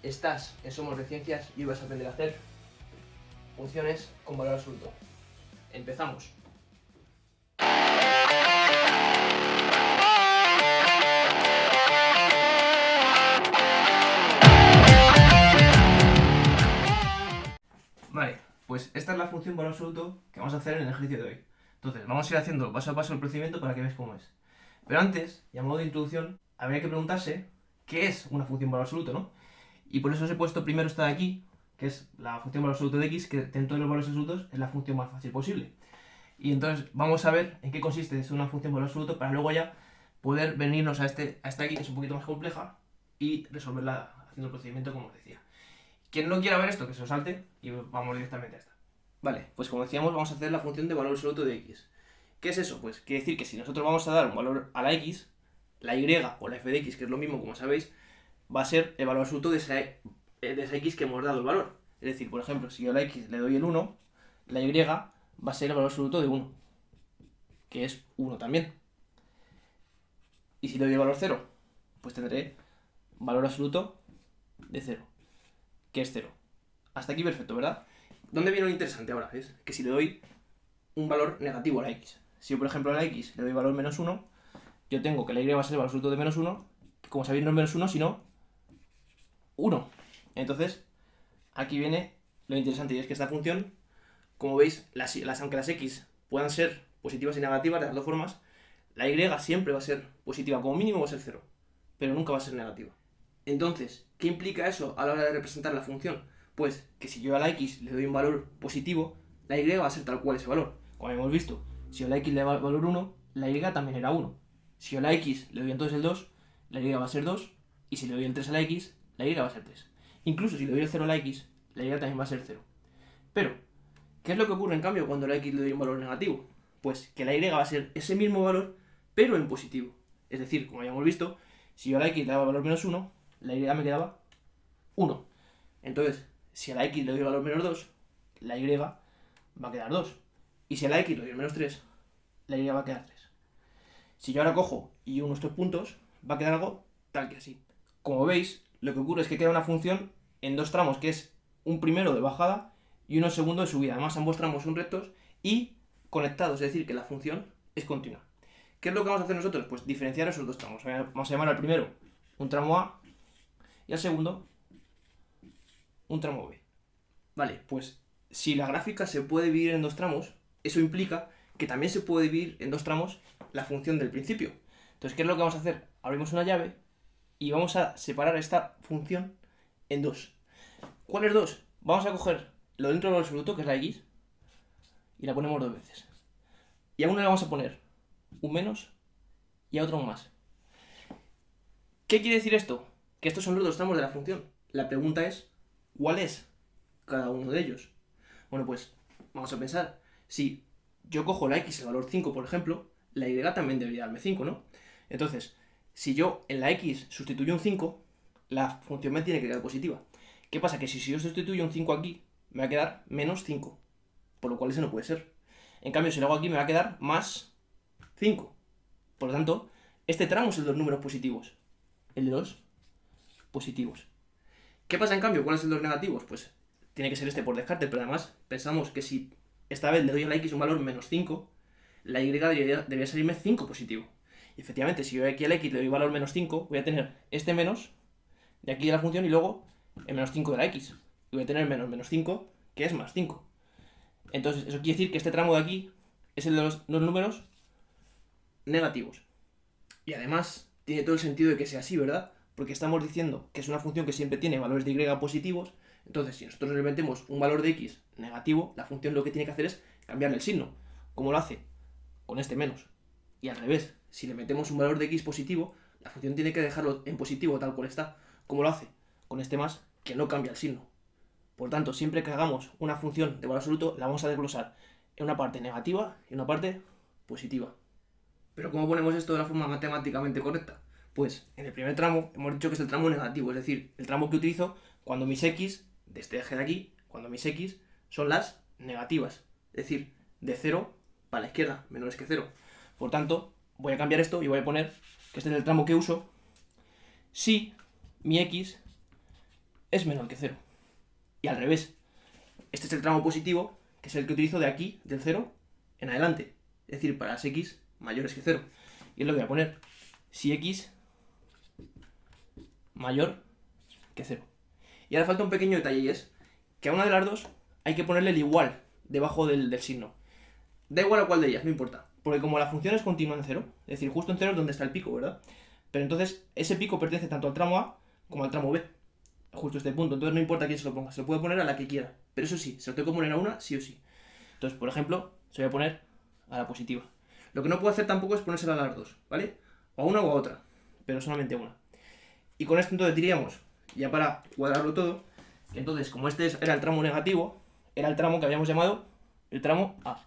Estás en Somos de Ciencias y hoy vas a aprender a hacer funciones con valor absoluto. Empezamos. Vale, pues esta es la función valor absoluto que vamos a hacer en el ejercicio de hoy. Entonces, vamos a ir haciendo paso a paso el procedimiento para que veáis cómo es. Pero antes, y a modo de introducción, habría que preguntarse qué es una función valor absoluto, ¿no? Y por eso os he puesto primero esta de aquí, que es la función valor absoluto de x, que dentro de los valores absolutos es la función más fácil posible. Y entonces vamos a ver en qué consiste una función valor absoluto para luego ya poder venirnos a esta aquí, que es un poquito más compleja, y resolverla haciendo el procedimiento como os decía. Quien no quiera ver esto, que se lo salte y vamos directamente a esta. Vale, pues como decíamos, vamos a hacer la función de valor absoluto de x. ¿Qué es eso? Pues quiere decir que si nosotros vamos a dar un valor a la x, la y o la f de x, que es lo mismo como sabéis, va a ser el valor absoluto de esa x que hemos dado el valor. Es decir, por ejemplo, si yo a la x le doy el 1, la y va a ser el valor absoluto de 1, que es 1 también. Y si le doy el valor 0, pues tendré valor absoluto de 0, que es 0. Hasta aquí perfecto, ¿verdad? ¿Dónde viene lo interesante ahora? Es que si le doy un valor negativo a la x, si yo por ejemplo a la x le doy valor menos 1, yo tengo que la y va a ser el valor absoluto de menos 1, que como sabéis no es menos 1, sino 1. Entonces, aquí viene lo interesante, y es que esta función, como veis, aunque las x puedan ser positivas y negativas de las dos formas, la y siempre va a ser positiva, como mínimo va a ser 0, pero nunca va a ser negativa. Entonces, ¿qué implica eso a la hora de representar la función? Pues que si yo a la x le doy un valor positivo, la y va a ser tal cual ese valor. Como hemos visto, si yo a la x le doy valor 1, la y también era 1. Si yo a la x le doy entonces el 2, la y va a ser 2, y si le doy el 3 a la x, la y va a ser 3. Incluso si le doy el 0 a la x, la y también va a ser 0. Pero, ¿qué es lo que ocurre en cambio cuando a la x le doy un valor negativo? Pues que la y va a ser ese mismo valor, pero en positivo. Es decir, como habíamos visto, si yo a la x le daba valor menos 1, la y me quedaba 1. Entonces, si a la x le doy el valor menos 2, la y va a quedar 2. Y si a la x le doy el menos 3, la y va a quedar 3. Si yo ahora cojo y uno estos puntos, va a quedar algo tal que así. Como veis, lo que ocurre es que queda una función en dos tramos, que es un primero de bajada y uno segundo de subida. Además, ambos tramos son rectos y conectados, es decir, que la función es continua. ¿Qué es lo que vamos a hacer nosotros? Pues diferenciar esos dos tramos. Vamos a llamar al primero un tramo A y al segundo un tramo B. Vale, pues si la gráfica se puede dividir en dos tramos, eso implica que también se puede dividir en dos tramos la función del principio. Entonces, ¿qué es lo que vamos a hacer? Abrimos una llave y vamos a separar esta función en dos. ¿Cuáles dos? Vamos a coger lo dentro del absoluto, que es la x, y la ponemos dos veces. Y a una le vamos a poner un menos y a otro un más. ¿Qué quiere decir esto? Que estos son los dos tramos de la función. La pregunta es, ¿cuál es cada uno de ellos? Bueno, pues vamos a pensar. Si yo cojo la x, el valor 5, por ejemplo, la y también debería darme 5, ¿no? Entonces, si yo en la x sustituyo un 5, la función me tiene que quedar positiva. ¿Qué pasa? Que si yo sustituyo un 5 aquí, me va a quedar menos 5, por lo cual ese no puede ser. En cambio, si lo hago aquí, me va a quedar más 5. Por lo tanto, este tramo es el de los números positivos. El de los positivos. ¿Qué pasa en cambio? ¿Cuál es el de los negativos? Pues tiene que ser este por descarte, pero además pensamos que si esta vez le doy a la x un valor menos 5, la y debería salirme 5 positivo. Y efectivamente, si yo aquí a la x le doy valor menos 5, voy a tener este menos de aquí de la función y luego el menos 5 de la x. Y voy a tener menos 5, que es más 5. Entonces, eso quiere decir que este tramo de aquí es el de los números negativos. Y además, tiene todo el sentido de que sea así, ¿verdad? Porque estamos diciendo que es una función que siempre tiene valores de y positivos. Entonces, si nosotros le metemos un valor de x negativo, la función lo que tiene que hacer es cambiarle el signo. ¿Cómo lo hace? Con este menos. Y al revés, si le metemos un valor de x positivo, la función tiene que dejarlo en positivo tal cual está. ¿Cómo lo hace? Con este más, que no cambia el signo. Por tanto, siempre que hagamos una función de valor absoluto, la vamos a desglosar en una parte negativa y en una parte positiva. Pero ¿cómo ponemos esto de la forma matemáticamente correcta? Pues en el primer tramo hemos dicho que es el tramo negativo, es decir, el tramo que utilizo cuando mis x, de este eje de aquí, cuando mis x son las negativas, es decir, de 0 para la izquierda, menores que 0. Por tanto, voy a cambiar esto y voy a poner que este es el tramo que uso si mi x es menor que 0. Y al revés, este es el tramo positivo, que es el que utilizo de aquí, del 0, en adelante. Es decir, para las x mayores que 0. Y es lo que voy a poner. Si x mayor que 0. Y ahora falta un pequeño detalle, y es que a una de las dos hay que ponerle el igual debajo del signo. Da igual a cuál de ellas, no importa. Porque como la función es continua en 0, es decir, justo en 0 es donde está el pico, ¿verdad? Pero entonces ese pico pertenece tanto al tramo A como al tramo B. Justo este punto. Entonces no importa quién se lo ponga. Se lo puede poner a la que quiera. Pero eso sí, se lo tengo que poner a una sí o sí. Entonces, por ejemplo, se lo voy a poner a la positiva. Lo que no puedo hacer tampoco es ponérsela a las dos, ¿vale? O a una o a otra. Pero solamente a una. Y con esto entonces diríamos, ya para cuadrarlo todo, que entonces como este era el tramo negativo, era el tramo que habíamos llamado el tramo A.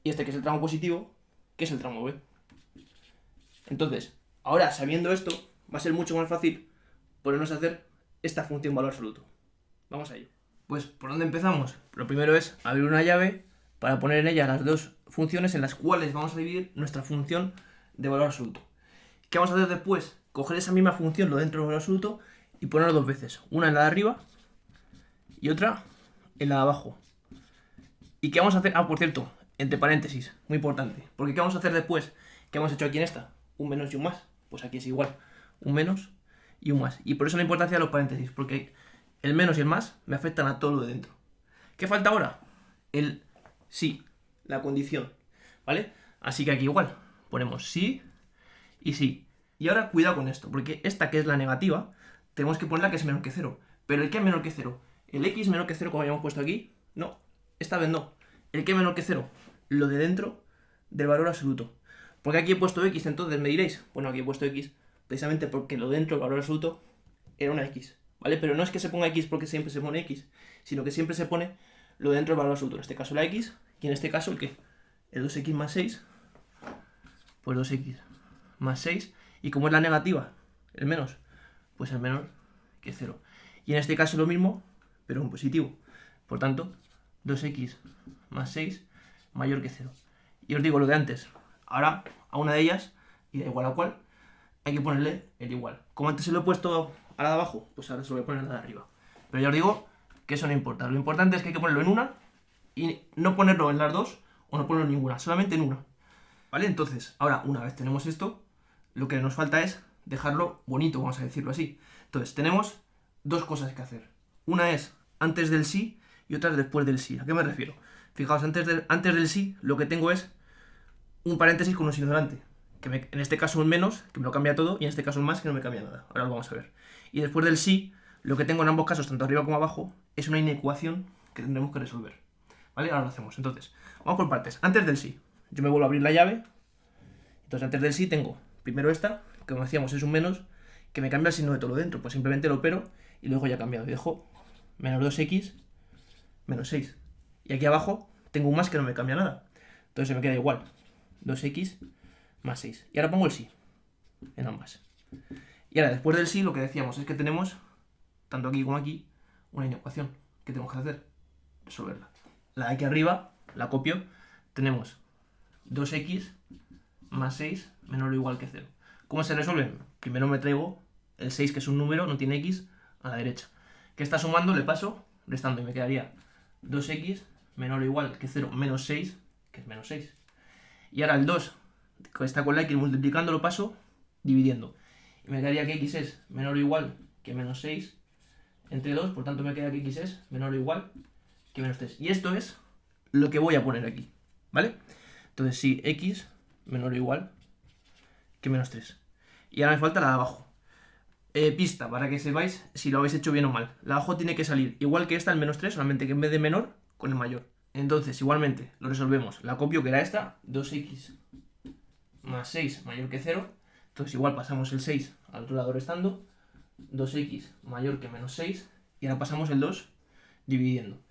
Y este que es el tramo positivo, que es el tramo B. Entonces, ahora sabiendo esto, va a ser mucho más fácil ponernos a hacer esta función valor absoluto. Vamos a ello. Pues, ¿por dónde empezamos? Lo primero es abrir una llave para poner en ella las dos funciones en las cuales vamos a dividir nuestra función de valor absoluto. ¿Qué vamos a hacer después? Coger esa misma función, lo dentro del valor absoluto, y ponerlo dos veces. Una en la de arriba y otra en la de abajo. ¿Y qué vamos a hacer? Ah, por cierto, entre paréntesis, muy importante. Porque ¿qué vamos a hacer después? ¿Qué hemos hecho aquí en esta? Un menos y un más. Pues aquí es igual. Un menos y un más. Y por eso la importancia de los paréntesis. Porque el menos y el más me afectan a todo lo de dentro. ¿Qué falta ahora? El sí, la condición. ¿Vale? Así que aquí igual. Ponemos sí y sí. Y ahora cuidado con esto. Porque esta que es la negativa, tenemos que ponerla que es menor que 0. Pero ¿el qué es menor que 0? ¿El x menor que 0 como habíamos puesto aquí? No. Esta vez no. ¿El qué menor que 0? Lo de dentro del valor absoluto. Porque aquí he puesto x, entonces me diréis, bueno, aquí he puesto x precisamente porque lo dentro del valor absoluto era una x, ¿vale? Pero no es que se ponga x porque siempre se pone x, sino que siempre se pone lo dentro del valor absoluto. En este caso la x, y en este caso el qué? El 2x más 6, pues 2x más 6, y como es la negativa, el menos, pues el menor que 0. Y en este caso lo mismo, pero en positivo. Por tanto, 2x más 6 mayor que 0. Y os digo lo de antes. Ahora, a una de ellas, y da igual a cuál, hay que ponerle el igual. Como antes se lo he puesto a la de abajo, pues ahora se lo voy a poner a la de arriba. Pero ya os digo que eso no importa. Lo importante es que hay que ponerlo en una y no ponerlo en las dos o no ponerlo en ninguna, solamente en una. ¿Vale? Entonces, ahora, una vez tenemos esto, lo que nos falta es dejarlo bonito, vamos a decirlo así. Entonces, tenemos dos cosas que hacer. Una es antes del sí y otra es después del sí. ¿A qué me refiero? Fijaos, antes del sí lo que tengo es un paréntesis con un signo delante. En este caso un menos, que me lo cambia todo, y en este caso un más, que no me cambia nada. Ahora lo vamos a ver. Y después del sí, lo que tengo en ambos casos, tanto arriba como abajo, es una inecuación que tendremos que resolver. ¿Vale? Ahora lo hacemos. Entonces, vamos por partes. Antes del sí, yo me vuelvo a abrir la llave. Entonces, antes del sí tengo primero esta, que como decíamos es un menos, que me cambia el signo de todo lo dentro. Pues simplemente lo opero y luego ya cambiado. Y dejo menos 2x menos 6. Y aquí abajo tengo un más que no me cambia nada. Entonces se me queda igual. 2x más 6. Y ahora pongo el sí en ambas. Y ahora, después del sí, lo que decíamos es que tenemos, tanto aquí como aquí, una inecuación. ¿Qué tenemos que hacer? Resolverla. La de aquí arriba, la copio, tenemos 2x más 6 menor o igual que 0. ¿Cómo se resuelve? Primero me traigo el 6, que es un número, no tiene x, a la derecha. ¿Qué está sumando? Le paso restando y me quedaría 2x menor o igual que 0 menos 6, que es menos 6. Y ahora el 2, que está con la x multiplicando, lo paso dividiendo. Y me quedaría que x es menor o igual que menos 6 entre 2, por tanto me queda que x es menor o igual que menos 3. Y esto es lo que voy a poner aquí, ¿vale? Entonces sí, x menor o igual que menos 3. Y ahora me falta la de abajo. Pista, para que sepáis si lo habéis hecho bien o mal. La de abajo tiene que salir igual que esta, el menos 3, solamente que en vez de menor, con el mayor. Entonces, igualmente, lo resolvemos. La copio, que era esta, 2x más 6 mayor que 0. Entonces, igual pasamos el 6 al otro lado restando. 2x mayor que menos 6. Y ahora pasamos el 2 dividiendo.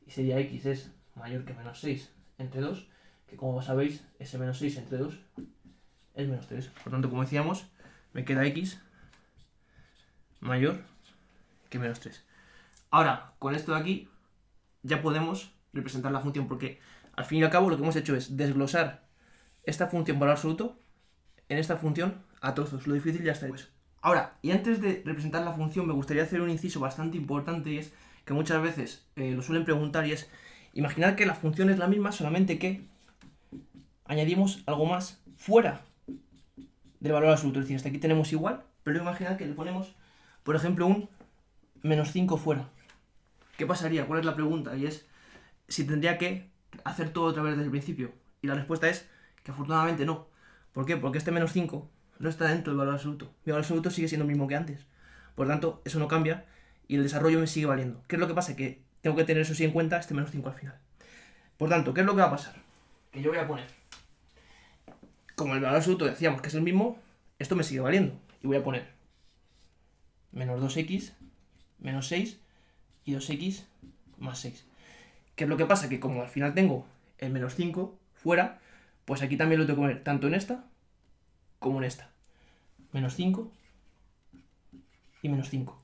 Y sería x es mayor que menos 6 entre 2. Que como sabéis, ese menos 6 entre 2 es menos 3. Por tanto, como decíamos, me queda x mayor que menos 3. Ahora, con esto de aquí, ya podemos representar la función, porque al fin y al cabo lo que hemos hecho es desglosar esta función valor absoluto en esta función a trozos. Lo difícil ya está hecho. Ahora, y antes de representar la función, me gustaría hacer un inciso bastante importante, y es que muchas veces lo suelen preguntar, y es, imaginar que la función es la misma, solamente que añadimos algo más fuera del valor absoluto. Es decir, hasta aquí tenemos igual, pero imaginad que le ponemos, por ejemplo, un menos 5 fuera. ¿Qué pasaría? ¿Cuál es la pregunta? Y es si tendría que hacer todo otra vez desde el principio. Y la respuesta es que afortunadamente no. ¿Por qué? Porque este menos 5 no está dentro del valor absoluto. Mi valor absoluto sigue siendo el mismo que antes. Por lo tanto, eso no cambia y el desarrollo me sigue valiendo. ¿Qué es lo que pasa? Que tengo que tener eso sí en cuenta, este menos 5 al final. Por tanto, ¿qué es lo que va a pasar? Que yo voy a poner, como el valor absoluto decíamos que es el mismo, esto me sigue valiendo. Y voy a poner menos 2x, menos 6 y 2x más 6. ¿Qué es lo que pasa? Que como al final tengo el menos 5 fuera, pues aquí también lo tengo que poner tanto en esta como en esta. Menos 5 y menos 5.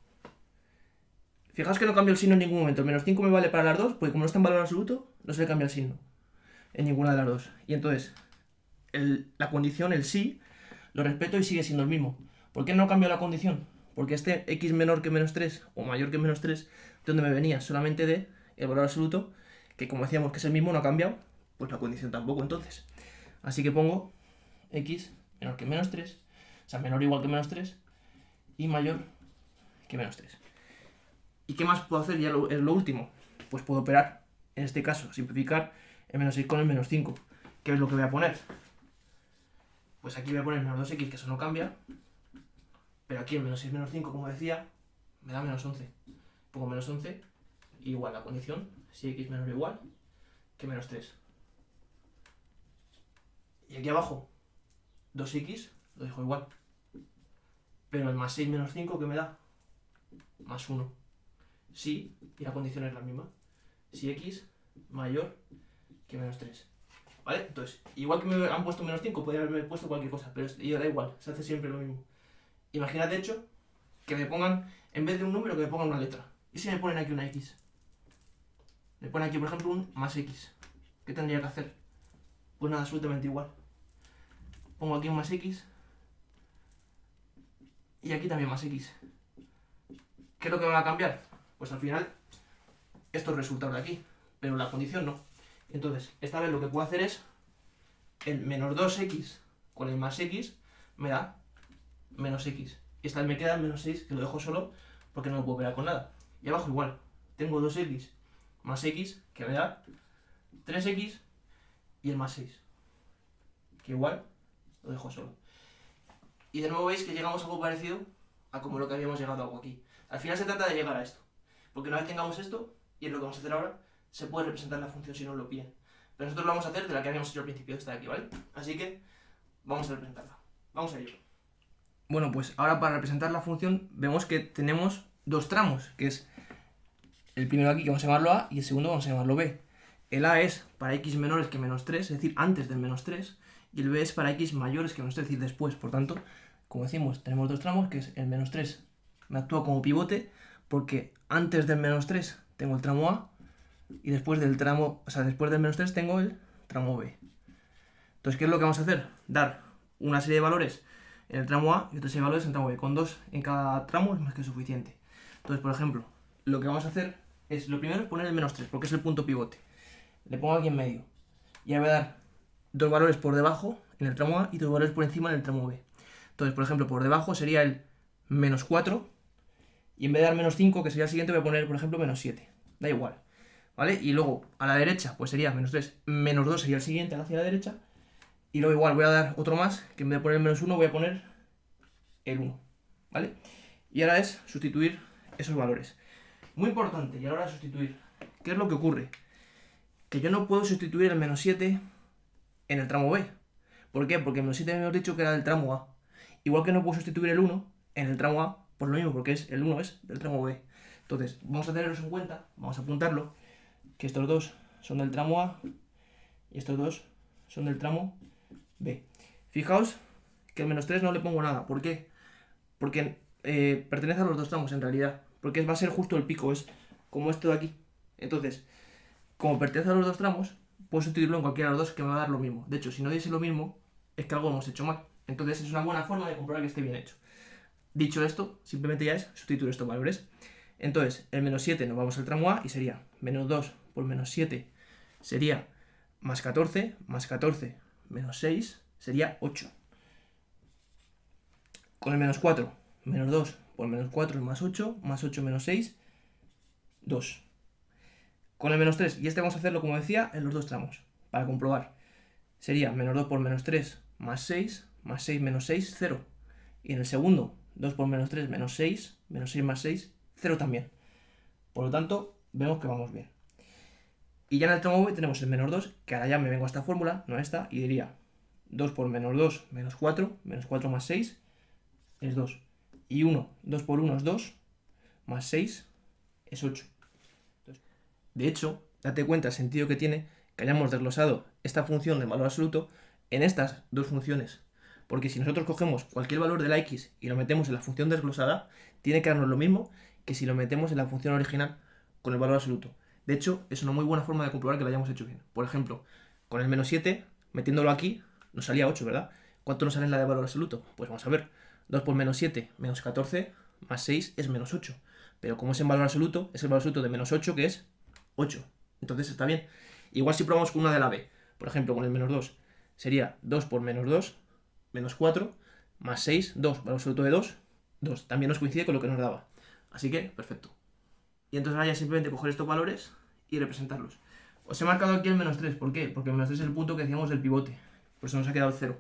Fijaos que no cambio el signo en ningún momento. El menos 5 me vale para las dos, porque como no está en valor absoluto, no se le cambia el signo en ninguna de las dos. Y entonces, la condición, el sí, lo respeto y sigue siendo el mismo. ¿Por qué no cambio la condición? Porque este x menor que menos 3 o mayor que menos 3, ¿de dónde me venía? Solamente de el valor absoluto, que como decíamos que es el mismo, no ha cambiado, pues la condición tampoco entonces. Así que pongo x menor que menos 3, o sea, menor o igual que menos 3, y mayor que menos 3. ¿Y qué más puedo hacer? Ya es lo último. Pues puedo operar, en este caso, simplificar el menos 6 con el menos 5. ¿Qué es lo que voy a poner? Pues aquí voy a poner menos 2x, que eso no cambia. Pero aquí el menos 6 menos 5, como decía, me da menos 11. Pongo menos 11, igual la condición, si x menor o igual que menos 3. Y aquí abajo, 2x, lo dejo igual. Pero el más 6 menos 5, ¿qué me da? Más 1. Sí, y la condición es la misma. Si x mayor que menos 3. ¿Vale? Entonces, igual que me han puesto menos 5, podría haberme puesto cualquier cosa, pero da igual, se hace siempre lo mismo. Imaginad, de hecho, que me pongan, en vez de un número, que me pongan una letra. ¿Y si me ponen aquí una x? Me ponen aquí, por ejemplo, un más x. ¿Qué tendría que hacer? Pues nada, absolutamente igual. Pongo aquí un más x. Y aquí también más x. ¿Qué es lo que me va a cambiar? Pues al final, esto es resultado de aquí, pero la condición no. Entonces, esta vez lo que puedo hacer es, el menos 2x con el más x me da menos x. Y esta vez me queda el menos 6, que lo dejo solo porque no lo puedo operar con nada. Y abajo igual, tengo 2x más x, que me da 3x, y el más 6, que igual lo dejo solo. Y de nuevo veis que llegamos a algo parecido a como lo que habíamos llegado a algo aquí. Al final se trata de llegar a esto, porque una vez tengamos esto, y es lo que vamos a hacer ahora, se puede representar la función si nos lo piden. Pero nosotros lo vamos a hacer de la que habíamos hecho al principio, esta de aquí, ¿vale? Así que vamos a representarla. Vamos a ello. Bueno, pues ahora para representar la función vemos que tenemos dos tramos, que es el primero aquí que vamos a llamarlo A y el segundo vamos a llamarlo B. El A es para x menores que menos 3, es decir, antes del menos 3, y el B es para x mayores que menos 3, es decir, después. Por tanto, como decimos, tenemos dos tramos, que es el menos 3 me actúa como pivote, porque antes del menos 3 tengo el tramo A, y después del tramo, o sea, después del menos 3 tengo el tramo B. Entonces, ¿qué es lo que vamos a hacer? Dar una serie de valores en el tramo A y otra serie de valores en el tramo B. Con dos en cada tramo es más que suficiente. Entonces, por ejemplo, lo que vamos a hacer es, lo primero es poner el menos 3, porque es el punto pivote. Le pongo aquí en medio. Y ahora voy a dar dos valores por debajo en el tramo A y dos valores por encima en el tramo B. Entonces, por ejemplo, por debajo sería el menos 4, y en vez de dar menos 5, que sería el siguiente, voy a poner, por ejemplo, menos 7. Da igual. ¿Vale? Y luego, a la derecha, pues sería menos 3, menos 2 sería el siguiente hacia la derecha. Y luego igual voy a dar otro más, que en vez de poner el menos 1 voy a poner el 1. ¿Vale? Y ahora es sustituir esos valores. Muy importante, y a la hora de sustituir, ¿qué es lo que ocurre? Que yo no puedo sustituir el menos 7 en el tramo B. ¿Por qué? Porque el menos 7 hemos dicho que era del tramo A. Igual que no puedo sustituir el 1 en el tramo A, por lo mismo, porque el 1 es del tramo B. Entonces, vamos a tenerlos en cuenta, vamos a apuntarlo, que estos dos son del tramo A y estos dos son del tramo B. Fijaos que el menos 3 no le pongo nada. ¿Por qué? Porque pertenece a los dos tramos en realidad. Porque va a ser justo el pico, es como esto de aquí. Entonces, como pertenece a los dos tramos, puedo sustituirlo en cualquiera de los dos que me va a dar lo mismo. De hecho, si no diese lo mismo, es que algo hemos hecho mal. Entonces es una buena forma de comprobar que esté bien hecho. Dicho esto, simplemente ya es sustituir estos valores. Entonces, el menos 7 nos vamos al tramo A y sería menos 2 por menos 7 sería más 14 menos 6 sería 8. Con el menos 4, menos 2 por menos 4 es más 8 menos 6, 2. Con el menos 3, y este vamos a hacerlo como decía en los dos tramos, para comprobar. Sería menos 2 por menos 3 más 6 menos 6, 0. Y en el segundo, 2 por menos 3 menos 6 más 6, 0 también. Por lo tanto, vemos que vamos bien. Y ya en el tramo B tenemos el menos 2, que ahora ya me vengo a esta fórmula, no a esta, y diría 2 por menos 2 menos 4 más 6 es 2. Y 1, 2 por 1 es 2, más 6 es 8. De hecho, date cuenta el sentido que tiene que hayamos desglosado esta función de valor absoluto en estas dos funciones. Porque si nosotros cogemos cualquier valor de la x y lo metemos en la función desglosada, tiene que darnos lo mismo que si lo metemos en la función original con el valor absoluto. De hecho, es una muy buena forma de comprobar que lo hayamos hecho bien. Por ejemplo, con el menos 7, metiéndolo aquí, nos salía 8, ¿verdad? ¿Cuánto nos sale en la de valor absoluto? Pues vamos a ver. 2 por menos 7, menos 14, más 6 es menos 8. Pero como es en valor absoluto, es el valor absoluto de menos 8, que es 8. Entonces está bien. Igual si probamos con una de la B, por ejemplo con el menos 2, sería 2 por menos 2, menos 4, más 6, 2, valor absoluto de 2, 2. También nos coincide con lo que nos daba. Así que, perfecto. Y entonces ahora ya simplemente coger estos valores y representarlos. Os he marcado aquí el menos 3, ¿por qué? Porque el menos 3 es el punto que decíamos del pivote. Por eso nos ha quedado el 0.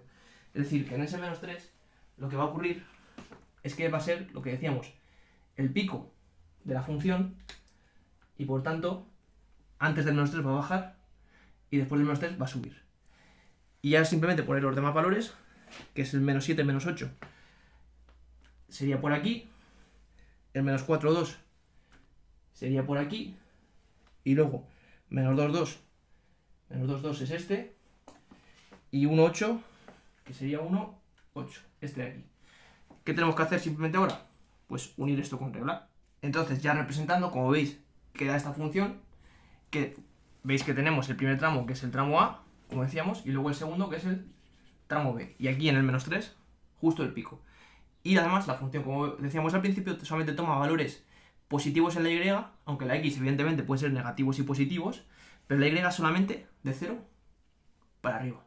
Es decir, que en ese menos 3 lo que va a ocurrir es que va a ser lo que decíamos, el pico de la función, y por tanto, antes del menos 3 va a bajar y después del menos 3 va a subir. Y ya simplemente poner los demás valores, que es el menos 7, menos 8, sería por aquí, el menos 4, 2 sería por aquí, y luego menos 2, 2, menos 2, 2 es este, y 1, 8, que sería 1, 8, este de aquí. ¿Qué tenemos que hacer simplemente ahora? Pues unir esto con regla. Entonces, ya representando, como veis, queda esta función, que veis que tenemos el primer tramo, que es el tramo A, como decíamos, y luego el segundo, que es el tramo B. Y aquí en el menos 3, justo el pico. Y además, la función, como decíamos al principio, solamente toma valores positivos en la Y, aunque la X, evidentemente, puede ser negativos y positivos, pero la Y solamente de 0 para arriba.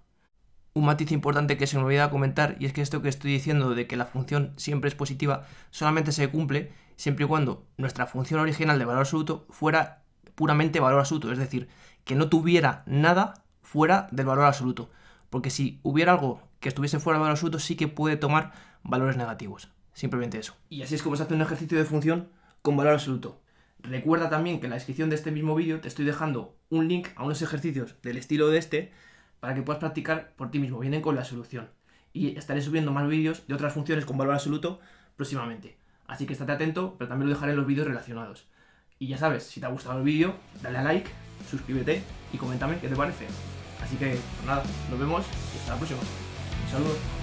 Un matiz importante que se me olvidaba comentar, y es que esto que estoy diciendo de que la función siempre es positiva, solamente se cumple siempre y cuando nuestra función original de valor absoluto fuera puramente valor absoluto, es decir, que no tuviera nada fuera del valor absoluto. Porque si hubiera algo que estuviese fuera del valor absoluto, sí que puede tomar valores negativos. Simplemente eso. Y así es como se hace un ejercicio de función con valor absoluto. Recuerda también que en la descripción de este mismo vídeo te estoy dejando un link a unos ejercicios del estilo de este, para que puedas practicar por ti mismo, vienen con la solución. Y estaré subiendo más vídeos de otras funciones con valor absoluto próximamente. Así que estate atento, pero también lo dejaré en los vídeos relacionados. Y ya sabes, si te ha gustado el vídeo, dale a like, suscríbete y coméntame qué te parece. Así que, pues nada, nos vemos y hasta la próxima. Un saludo.